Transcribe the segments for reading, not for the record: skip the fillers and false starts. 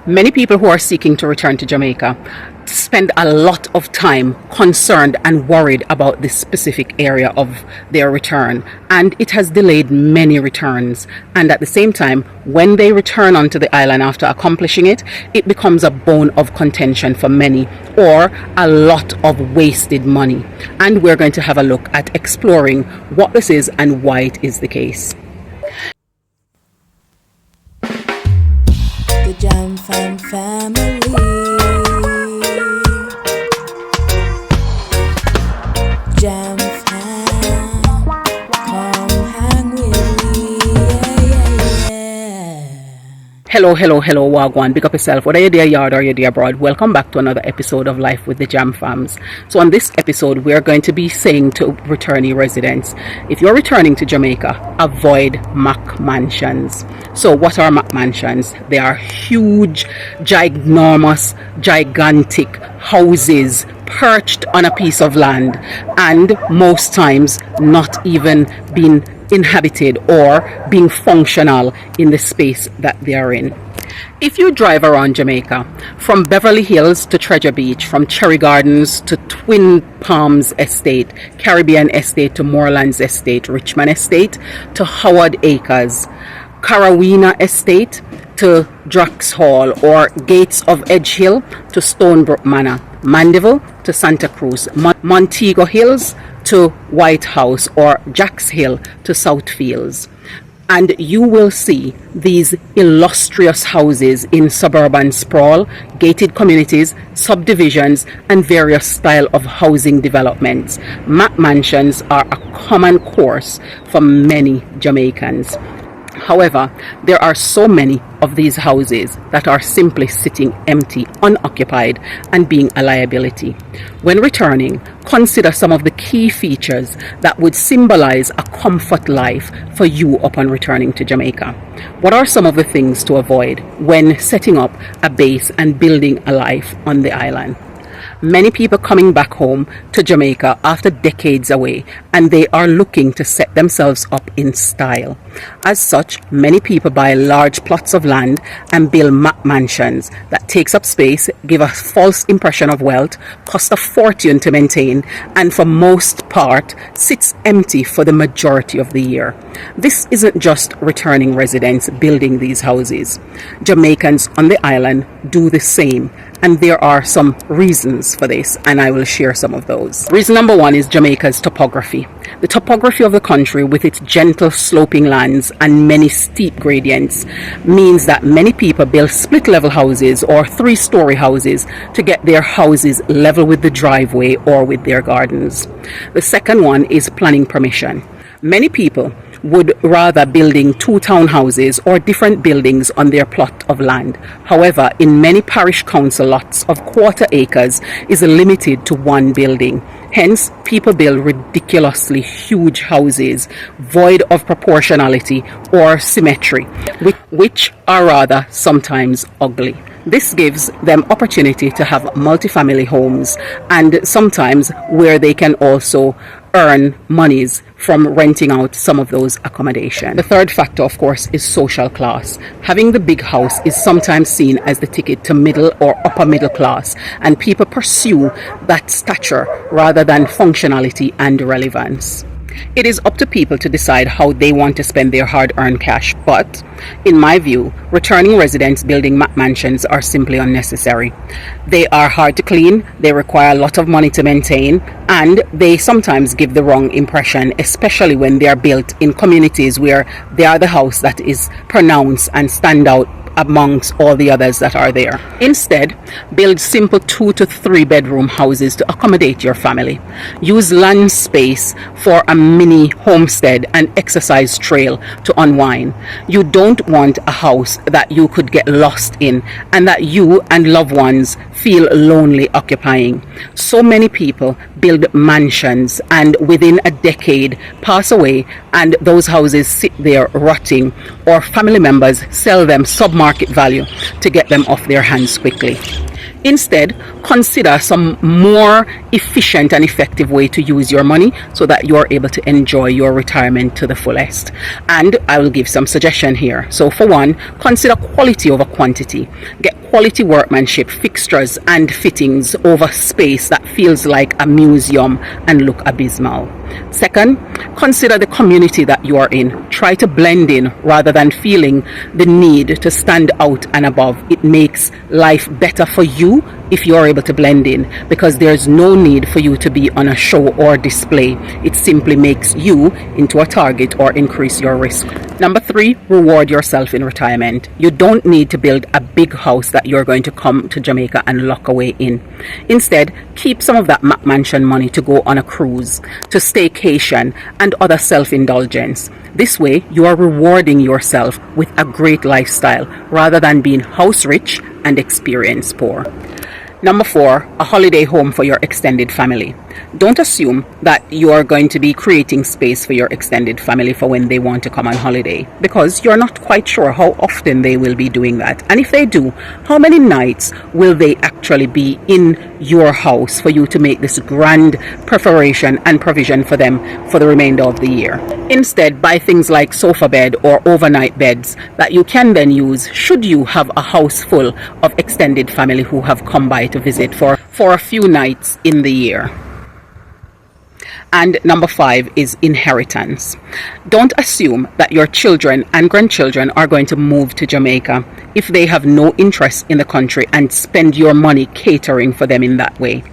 Many people who are seeking to return to Jamaica spend a lot of time concerned and worried about this specific area of their return, and it has delayed many returns. And at the same time, when they return onto the island after accomplishing it, it becomes a bone of contention for many, or a lot of wasted money. And we're going to have a look at exploring what this is and why it is the case. The Jam Fam family. Jam Fam, come hang with me. Yeah. Hello, Wagwan. Big up yourself. Whether you're there yard or you're there abroad, welcome back to another episode of Life with the Jam Fams. So on this episode, we're going to be saying to returnee residents, if you're returning to Jamaica, avoid McMansions. So what are McMansions? They are huge, ginormous, gigantic houses perched on a piece of land, and most times not even being inhabited or being functional in the space that they are in. If you drive around Jamaica, from Beverly Hills to Treasure Beach, from Cherry Gardens to Twin Palms Estate, Caribbean Estate to Moorlands Estate, Richmond Estate to Howard Acres, Carawina Estate to Drax Hall, or Gates of Edge Hill to Stonebrook Manor, Mandeville to Santa Cruz, Montego Hills to White House, or Jacks Hill to Southfields. And you will see these illustrious houses in suburban sprawl, gated communities, subdivisions, and various style of housing developments. McMansions are a common course for many Jamaicans. However, there are so many of these houses that are simply sitting empty, unoccupied, and being a liability. When returning, consider some of the key features that would symbolize a comfort life for you upon returning to Jamaica. What are some of the things to avoid when setting up a base and building a life on the island? Many people coming back home to Jamaica after decades away, and they are looking to set themselves up in style. As such, many people buy large plots of land and build McMansions that takes up space, give a false impression of wealth, cost a fortune to maintain, and for most part sits empty for the majority of the year. This isn't just returning residents building these houses. Jamaicans on the island do the same, and there are some reasons for this, and I will share some of those. Reason number one is Jamaica's topography. The topography of the country, with its gentle sloping lands and many steep gradients, means that many people build split-level houses or three-story houses to get their houses level with the driveway or with their gardens. The second one is planning permission. Many people would rather building two townhouses or different buildings on their plot of land. However, in many parish council lots of quarter acres is limited to one building. Hence, people build ridiculously huge houses, void of proportionality or symmetry, which are rather sometimes ugly. This gives them opportunity to have multifamily homes, and sometimes where they can also earn monies from renting out some of those accommodations. The third factor, of course, is social class. Having the big house is sometimes seen as the ticket to middle or upper middle class, and people pursue that stature rather than functionality and relevance. It is up to people to decide how they want to spend their hard-earned cash, but in my view, returning residents building McMansions are simply unnecessary. They are hard to clean, they require a lot of money to maintain, and they sometimes give the wrong impression, especially when they are built in communities where they are the house that is pronounced and stand out amongst all the others that are there. Instead, build simple 2 to 3 bedroom houses to accommodate your family. Use land space for a mini homestead and exercise trail to unwind. You don't want a house that you could get lost in and that you and loved ones feel lonely occupying. So many people build mansions and within a decade pass away, and those houses sit there rotting, or family members sell them sub-market value to get them off their hands quickly. Instead, consider some more efficient and effective way to use your money so that you're able to enjoy your retirement to the fullest. And I will give some suggestion here. So for one, consider quality over quantity. Get quality workmanship, fixtures and fittings over space that feels like a museum and look abysmal. Second, consider the community that you are in. Try to blend in rather than feeling the need to stand out and above. It makes life better for you if you are able to blend in, because there's no need for you to be on a show or display. It simply makes you into a target or increase your risk. Number 3, reward yourself in retirement. You don't need to build a big house that you're going to come to Jamaica and lock away in. Instead, keep some of that McMansion money to go on a cruise, to staycation and other self-indulgence. This way, you are rewarding yourself with a great lifestyle rather than being house rich and experience poor. Number 4, a holiday home for your extended family. Don't assume that you are going to be creating space for your extended family for when they want to come on holiday, because you're not quite sure how often they will be doing that. And if they do, how many nights will they actually be in your house for you to make this grand preparation and provision for them for the remainder of the year? Instead, buy things like sofa bed or overnight beds that you can then use should you have a house full of extended family who have come by to visit for a few nights in the year. And number 5 is inheritance. Don't assume that your children and grandchildren are going to move to Jamaica if they have no interest in the country and spend your money catering for them in that way.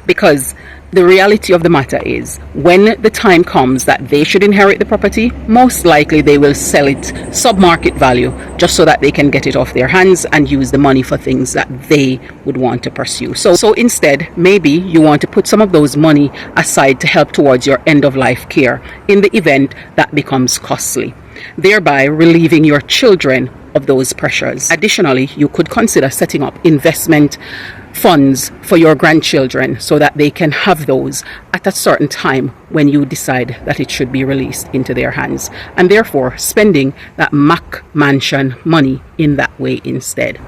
Because the reality of the matter is, when the time comes that they should inherit the property, most likely they will sell it sub-market value just so that they can get it off their hands and use the money for things that they would want to pursue. So instead, maybe you want to put some of those money aside to help towards your end-of-life care in the event that becomes costly, thereby relieving your children of those pressures. Additionally, you could consider setting up investment funds for your grandchildren so that they can have those at a certain time when you decide that it should be released into their hands, and therefore spending that McMansion money in that way instead.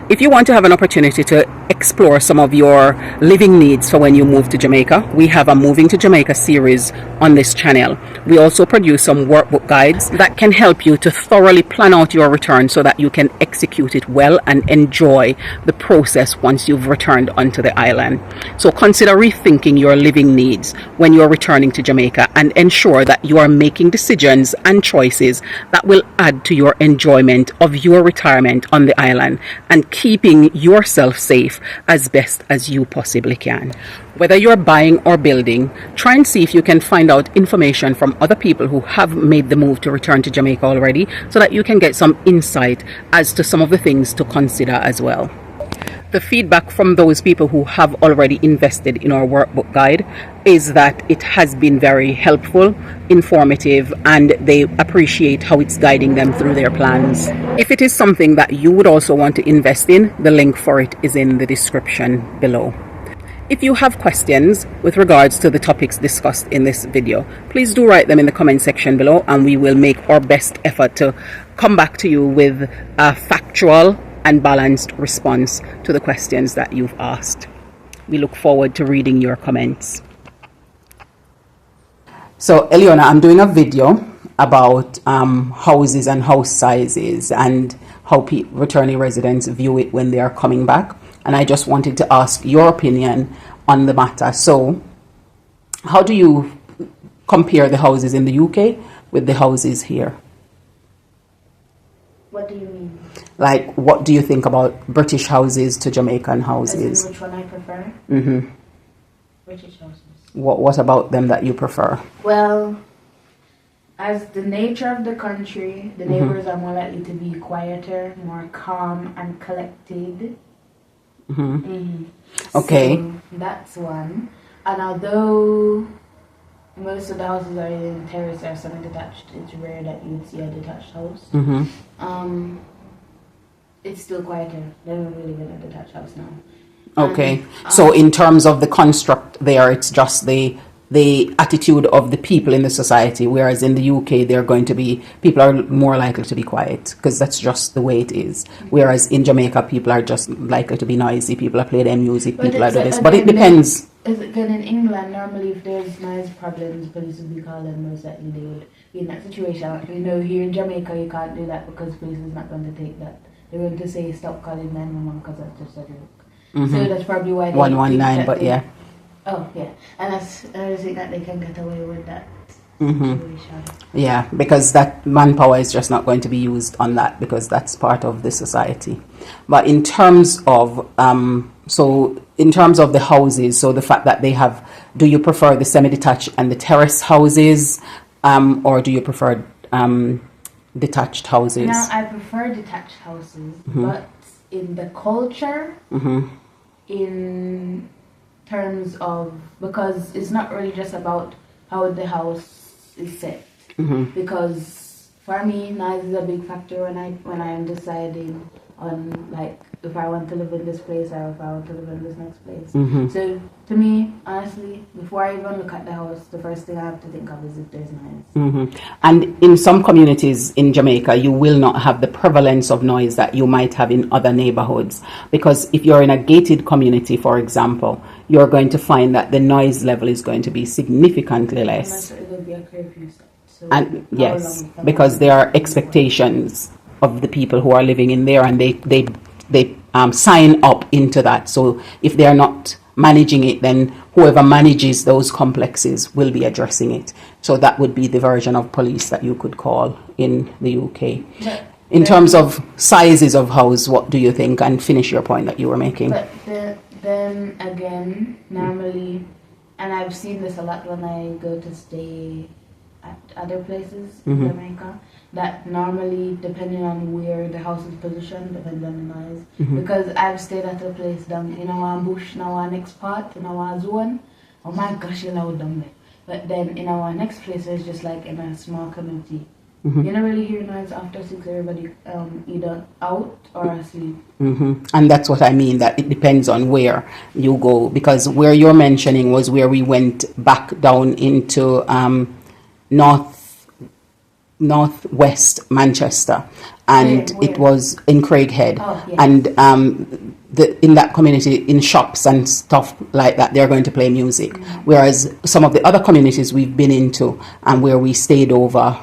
If you want to have an opportunity to explore some of your living needs for when you move to Jamaica, we have a Moving to Jamaica series on this channel. We also produce some workbook guides that can help you to thoroughly plan out your return so that you can execute it well and enjoy the process once you've returned onto the island. So consider rethinking your living needs when you're returning to Jamaica and ensure that you are making decisions and choices that will add to your enjoyment of your retirement on the island and keeping yourself safe as best as you possibly can. Whether you're buying or building, try and see if you can find out information from other people who have made the move to return to Jamaica already, so that you can get some insight as to some of the things to consider as well. The feedback from those people who have already invested in our workbook guide is that it has been very helpful, informative, and they appreciate how it's guiding them through their plans. If it is something that you would also want to invest in, the link for it is in the description below. If you have questions with regards to the topics discussed in this video, please do write them in the comment section below, and we will make our best effort to come back to you with a factual and balanced response to the questions that you've asked. We look forward to reading your comments. So Eliona, I'm doing a video about houses and house sizes and how returning residents view it when they are coming back, and I just wanted to ask your opinion on the matter. So how do you compare the houses in the UK with the houses here? What do you mean? Like, what do you think about British houses to Jamaican houses? As in which one I prefer? Mm-hmm. British houses. What about them that you prefer? Well, as the nature of the country, the neighbors are more likely to be quieter, more calm and collected. Okay. So that's one. And although most of the houses are in terrace or semi-detached, it's rare that you would see a detached house. It's still quieter. They don't really get a detached house now. Okay. So in terms of the construct there, it's just the the attitude of the people in the society, whereas in the UK people are more likely to be quiet because that's just the way it is. Whereas in Jamaica, people are just likely to be noisy. People are playing their music. People are doing this, but it depends. Again, in England, normally if there's noise problems, police would be called, and most likely they would be in that situation. You know, here in Jamaica, you can't do that because police is not going to take that. They're going to say stop calling 911 because that's just a joke. So that's probably why they 119, but yeah. Oh, yeah. And that's another thing that they can get away with that situation. Yeah, because that manpower is just not going to be used on that because that's part of the society. But in terms of, in terms of the houses, so the fact that they have, do you prefer the semi-detached and the terrace houses, or do you prefer detached houses? Now, I prefer detached houses, but in the culture, in terms of, because it's not really just about how the house is set, because for me noise is a big factor when I am deciding on like if I want to live in this place or if I want to live in this next place. So to me, honestly, before I even look at the house, the first thing I have to think of is if there's noise. And in some communities in Jamaica, you will not have the prevalence of noise that you might have in other neighborhoods, because if you're in a gated community, for example, you're going to find that the noise level is going to be significantly less. It will be a curfew set. So and yes, because there are expectations of the people who are living in there, and they sign up into that. So if they are not managing it, then whoever manages those complexes will be addressing it. So that would be the version of police that you could call in the UK. In terms of sizes of house, what do you think? And finish your point that you were making. But then again, normally, and I've seen this a lot when I go to stay at other places in Jamaica, that normally, depending on where the house is positioned, depends on the noise. Because I've stayed at a place down in our bush, in our next part, in our zone. Oh my gosh, you're loud down there. But then in our next place, it's just like in a small community. You don't really hear noise after 6, everybody either out or asleep. And that's what I mean, that it depends on where you go, because where you're mentioning was where we went back down into northwest Manchester, and Where? it was in Craighead. Yes. And in that community, in shops and stuff like that, they're going to play music. Whereas some of the other communities we've been into and where we stayed over,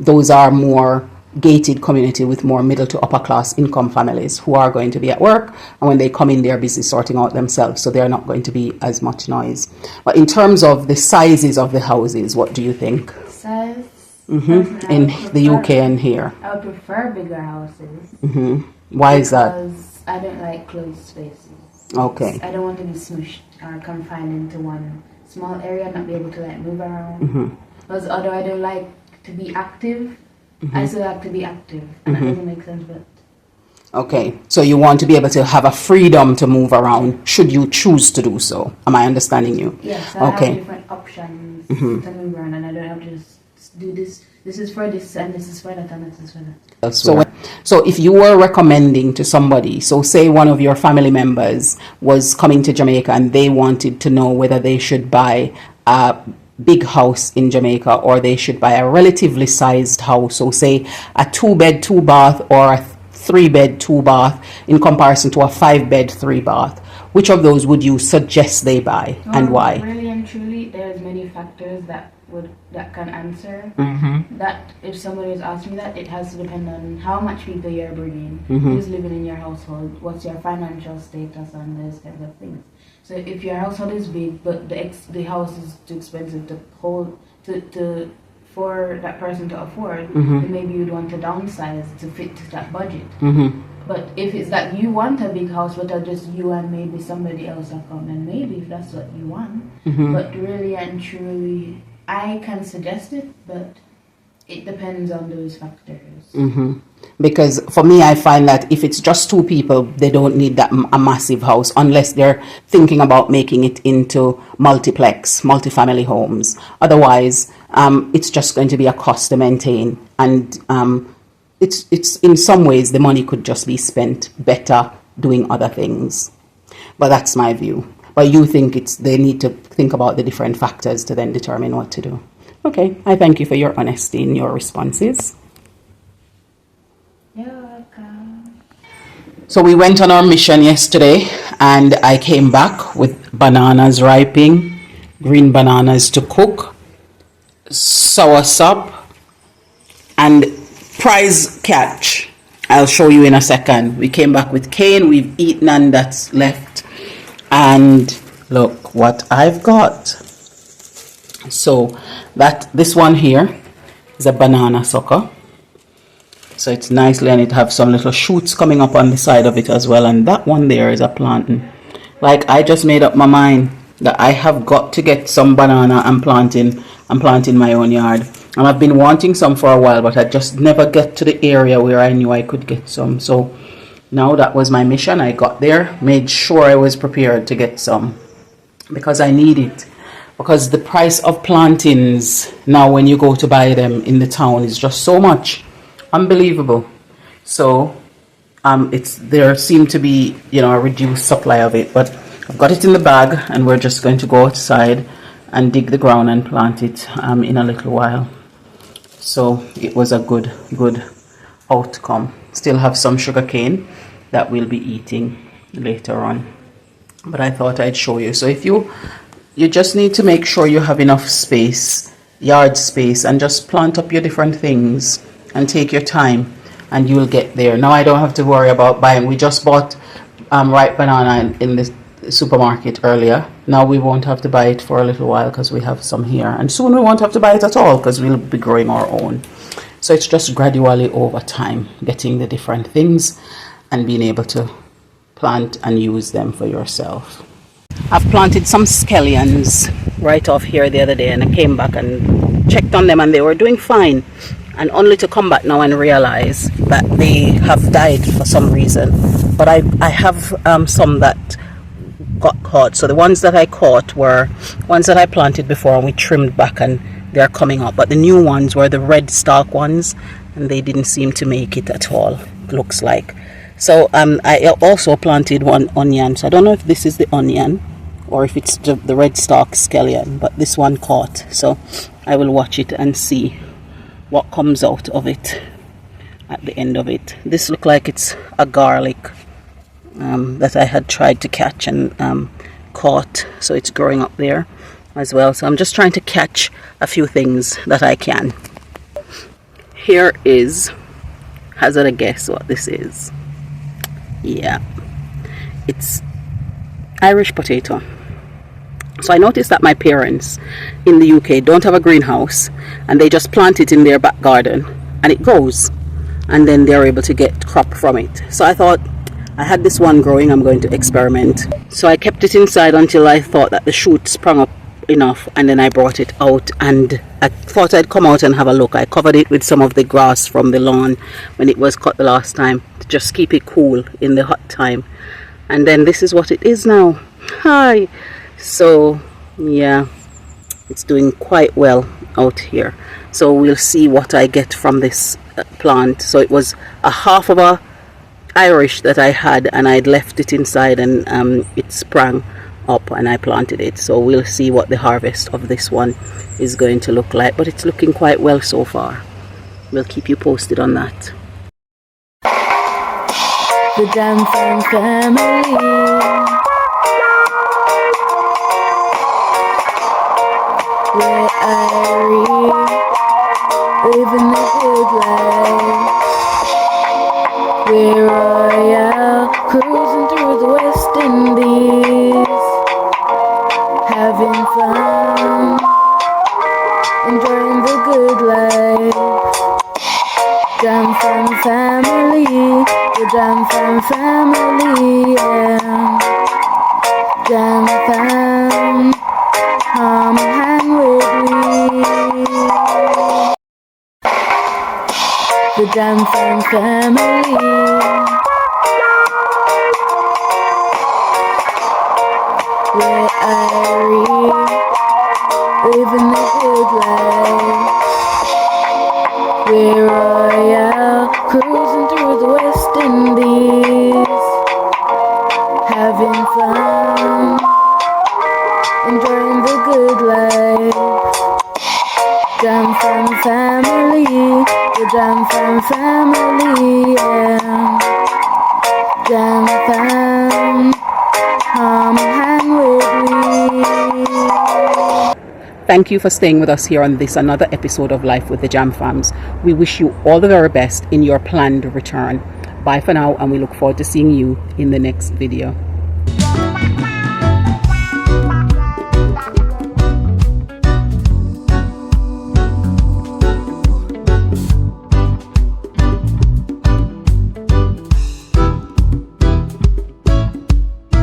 those are more gated community with more middle to upper class income families who are going to be at work, and when they come in, they're busy sorting out themselves, so they're not going to be as much noise. But in terms of the sizes of the houses, what do you think? Size? In the UK and here? I would prefer bigger houses. Why is that? Because I don't like closed spaces. Okay. I don't want to be smushed or confined into one small area and not be able to like move around. Because although I don't like to be active, I still have to be active, and that doesn't make sense. But okay, so you want to be able to have a freedom to move around should you choose to do so. Am I understanding you? yes, I have different options to move around, and I don't have to just do this. This is for this, and this is for that, and this is for that. So if you were recommending to somebody, so say one of your family members was coming to Jamaica and they wanted to know whether they should buy a big house in Jamaica or they should buy a relatively sized house, so say a 2-bed 2-bath or a 3-bed 2-bath in comparison to a 5-bed 3-bath, which of those would you suggest they buy and why? Really and truly, there's many factors that can answer that. If somebody is asking me that, it has to depend on how much people you're bringing, who's living in your household, what's your financial status, and those kinds of things. So if your household is big but the house is too expensive to hold for that person to afford, then maybe you'd want to downsize to fit to that budget. But if it's that you want a big house but just you and maybe somebody else have come, then maybe if that's what you want. But really and truly, I can suggest it, but it depends on those factors. Because for me, I find that if it's just 2 people, they don't need a massive house unless they're thinking about making it into multifamily homes. Otherwise, it's just going to be a cost to maintain, and it's in some ways the money could just be spent better doing other things. But that's my view. but you think they need to think about the different factors to then determine what to do. Okay, I thank you for your honesty in your responses. You're welcome. So we went on our mission yesterday, and I came back with bananas ripening, green bananas to cook, soursop, and prize catch. I'll show you in a second. We came back with cane. We've eaten and that's left. And look what I've got. So this one here is a banana sucker. So it's nicely, and it have some little shoots coming up on the side of it as well. And that one there is a planting. Like, I just made up my mind that I have got to get some banana and planting my own yard. And I've been wanting some for a while, but I just never get to the area where I knew I could get some. So now that was my mission. I got there, made sure I was prepared to get some because I need it. Because the price of plantains now when you go to buy them in the town is just so much. Unbelievable. So there seemed to be, a reduced supply of it, but I've got it in the bag, and we're just going to go outside and dig the ground and plant it in a little while. So it was a good outcome. Still have some sugar cane that we'll be eating later on, but I thought I'd show you. So if you just need to make sure you have enough space, yard space, and just plant up your different things and take your time, and you'll get there. Now I don't have to worry about buying. We just bought ripe banana in the supermarket earlier. Now we won't have to buy it for a little while because we have some here, and soon we won't have to buy it at all because we'll be growing our own. So it's just gradually over time getting the different things and being able to plant and use them for yourself. I've planted some scallions right off here the other day, and I came back and checked on them and they were doing fine, and only to come back now and realize that they have died for some reason. But I have some that got caught. So the ones that I caught were ones that I planted before and we trimmed back, and they're coming up. But the new ones were the red stalk ones, and they didn't seem to make it at all, looks like. So I also planted one onion. So I don't know if this is the onion or if it's the red stalk scallion, but this one caught. So I will watch it and see what comes out of it at the end of it. This looks like it's a garlic that I had tried to catch and caught. So it's growing up there as well. So I'm just trying to catch a few things that I can. Here is, hazard a guess what this is. Yeah, it's Irish potato. So I noticed that my parents in the UK don't have a greenhouse, and they just plant it in their back garden and it grows, and then they're able to get crop from it. So I thought, I had this one growing, I'm going to experiment. So I kept it inside until I thought that the shoot sprung up enough, and then I brought it out, and I thought I'd come out and have a look. I covered it with some of the grass from the lawn when it was cut the last time to just keep it cool in the hot time, and then this is what it is now. Hi. So yeah, it's doing quite well out here. So we'll see what I get from this plant. So it was a half of a Irish that I had, and I'd left it inside, and it sprang up and I planted it. So we'll see what the harvest of this one is going to look like, but it's looking quite well so far. We'll keep you posted on that. The Jam family, where I living the good life. We're royal, cruising through the West Indies, having fun, enjoying the good life. Jam family, the Jam family, yeah. Jam fam, come hang with me. The Jam family, where I living the good life. We're royal, cruising through the West Indies, having fun, with life. Jam Fam family, the Jam Fam family, yeah. Jam Fam, come hang with me. Thank you for staying with us here on this another episode of Life with the Jam Fams. We wish you all the very best in your planned return. Bye for now, and we look forward to seeing you in the next video.